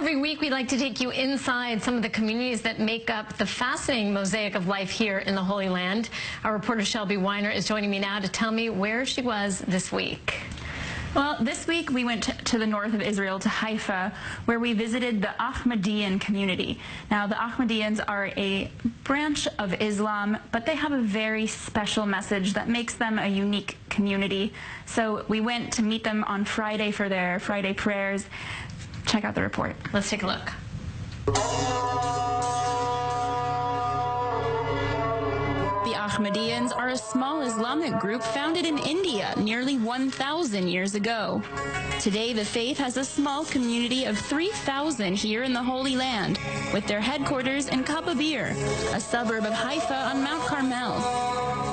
Every week we like to take you inside some of the communities that make up the fascinating mosaic of life here in the Holy Land. Our reporter Shelby Weiner is joining me now to tell me where she was this week. Well, this week we went to the north of Israel, to Haifa, where we visited the Ahmadiyya community. Now, the Ahmadiyyans are a branch of Islam, but they have a very special message that makes them a unique community. So we went to meet them on Friday for their Friday prayers. Check out the report. Let's take a look. The Ahmadiyyans are a small Islamic group founded in India nearly 1,000 years ago. Today, the faith has a small community of 3,000 here in the Holy Land, with their headquarters in Kababir, a suburb of Haifa on Mount Carmel.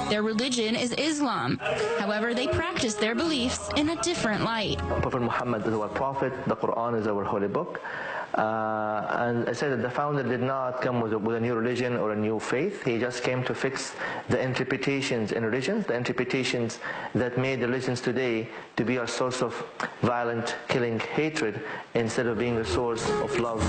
Their religion is Islam. However, they practice their beliefs in a different light. Prophet Muhammad is our prophet, the Quran is our holy book. And I said that the founder did not come with a new religion or a new faith. He just came to fix the interpretations in religions, the interpretations that made religions today to be a source of violent, killing, hatred, instead of being a source of love.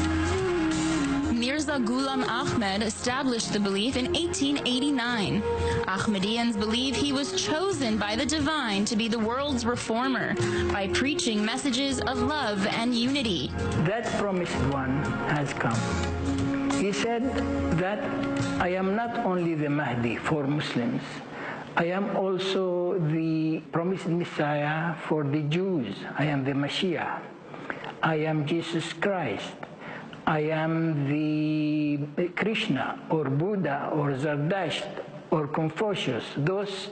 Mirza Ghulam Ahmed established the belief in 1889. Ahmadiyyans believe he was chosen by the divine to be the world's reformer by preaching messages of love and unity. That promised one has come. He said that I am not only the Mahdi for Muslims, I am also the promised Messiah for the Jews. I am the Mashiach. I am Jesus Christ. I am the Krishna or Buddha or Zardasht or Confucius, those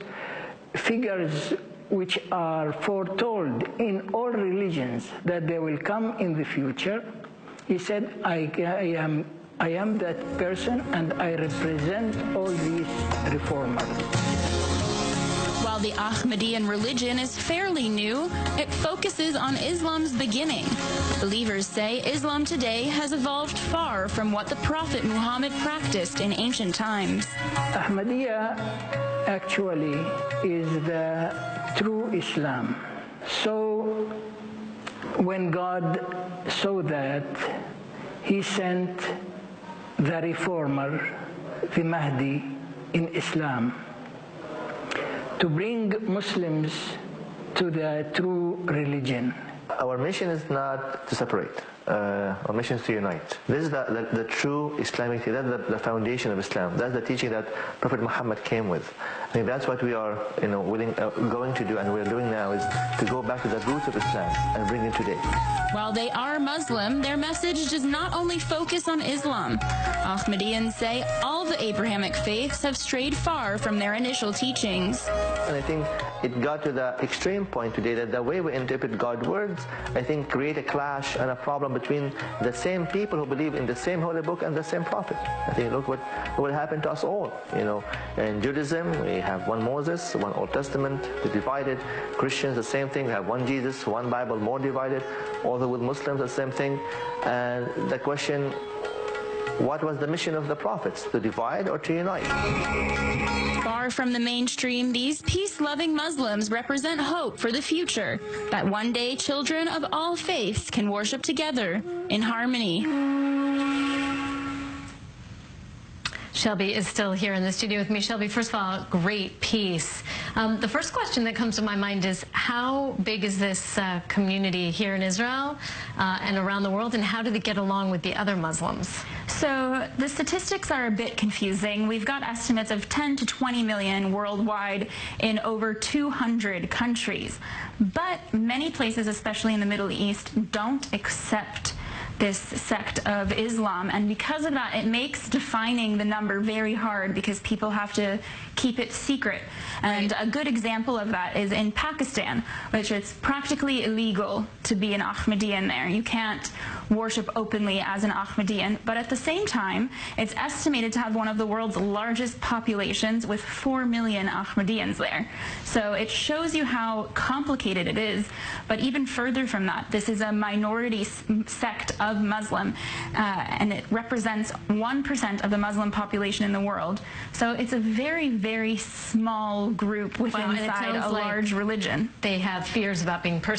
figures which are foretold in all religions that they will come in the future. He said, I am that person, and I represent all these reformers. While the Ahmadiyyan religion is fairly new, it focuses on Islam's beginning. Believers say Islam today has evolved far from what the Prophet Muhammad practiced in ancient times. Ahmadiyya actually is the true Islam. So when God saw that, He sent the reformer, the Mahdi, in Islam, to bring Muslims to the true religion. Our mission is not to separate. Our mission is to unite. This is the true Islamic, that's the foundation of Islam. That's the teaching that Prophet Muhammad came with. I think that's what we are going to do, and we're doing now, is to go back to the roots of Islam and bring it today. While they are Muslim, their message does not only focus on Islam. Ahmadiyyans say all the Abrahamic faiths have strayed far from their initial teachings. And I think it got to the extreme point today that the way we interpret God's words, I think, create a clash and a problem between the same people who believe in the same holy book and the same prophet. I think, look what happened to us all. In Judaism, we have one Moses, one Old Testament, they're divided. Christians, the same thing, we have one Jesus, one Bible, more divided. Also with Muslims, the same thing. And the question, what was the mission of the prophets? To divide or to unite? Far from the mainstream, these peace-loving Muslims represent hope for the future, that one day children of all faiths can worship together in harmony. Shelby is still here in the studio with me. Shelby, first of all, great piece. The first question that comes to my mind is, how big is this community here in Israel and around the world, and how do they get along with the other Muslims? So the statistics are a bit confusing. We've got estimates of 10 to 20 million worldwide in over 200 countries. But many places, especially in the Middle East, don't accept this sect of Islam, and because of that, it makes defining the number very hard, because people have to keep it secret. And a good example of that is in Pakistan, which it's practically illegal to be an Ahmadiyyan there. You can't worship openly as an Ahmadiyyan, but at the same time, it's estimated to have one of the world's largest populations, with 4 million Ahmadiyyans there. So it shows you how complicated it is. But even further from that, this is a minority sect of Muslim, and it represents 1% of the Muslim population in the world. So it's a very, very small group within a large religion. They have fears about being persecuted.